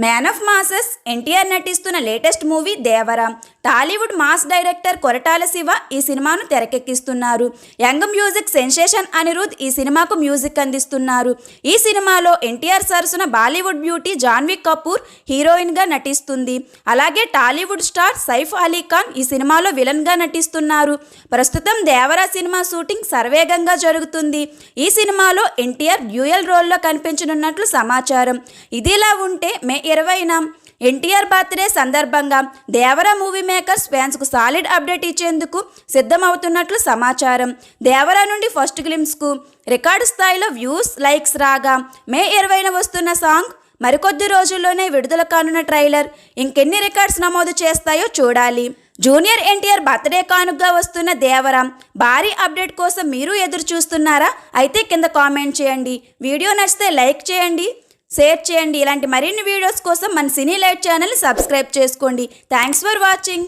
Man of masses NTR నటిస్తున్న latest movie Devara. Tollywood mass director Koratala Shiva ఈ సినిమాను తెరకెక్కిస్తున్నారు. యంగ్ మ్యూజిక్ సెన్సేషన్ అనిరుద్ ఈ సినిమాకు మ్యూజిక్ అందిస్తున్నారు. ఈ సినిమాలో ఎన్టీఆర్ సరసన బాలీవుడ్ బ్యూటీ జాన్వీ కపూర్ హీరోయిన్గా నటిస్తుంది. అలాగే టాలీవుడ్ స్టార్ సైఫ్ అలీ ఖాన్ ఈ సినిమాలో విలన్గా నటిస్తున్నారు. ప్రస్తుతం దేవరా సినిమా షూటింగ్ శరవేగంగా జరుగుతుంది. ఈ సినిమాలో ఎన్టీఆర్ డ్యూయల్ రోల్లో కనిపించనున్నట్లు సమాచారం. ఇదిలా ఉంటే మే 20న ఎన్టీఆర్ బర్త్డే సందర్భంగా దేవరా మూవీ మేకర్స్ ఫ్యాన్స్కు సాలిడ్ అప్డేట్ ఇచ్చేందుకు సిద్ధమవుతున్నట్లు సమాచారం. దేవరా నుండి ఫస్ట్ గ్లిమ్స్కు రికార్డు స్థాయిలో వ్యూస్, లైక్స్ రాగా మే 20న వస్తున్న సాంగ్ మరికొద్ది రోజుల్లోనే విడుదల కానున్న ట్రైలర్ ఇంకెన్ని రికార్డ్స్ నమోదు చేస్తాయో చూడాలి. జూనియర్ ఎన్టీఆర్ బర్త్డే కానుకగా వస్తున్న దేవరా భారీ అప్డేట్ కోసం మీరు ఎదురు చూస్తున్నారా? అయితే కింద కామెంట్ చేయండి. వీడియో నచ్చితే లైక్ చేయండి, షేర్ చేయండి. ఇలాంటి మరిన్ని వీడియోస్ కోసం మన సినీ లైట్ ఛానల్ని సబ్స్క్రైబ్ చేసుకోండి. Thanks for watching.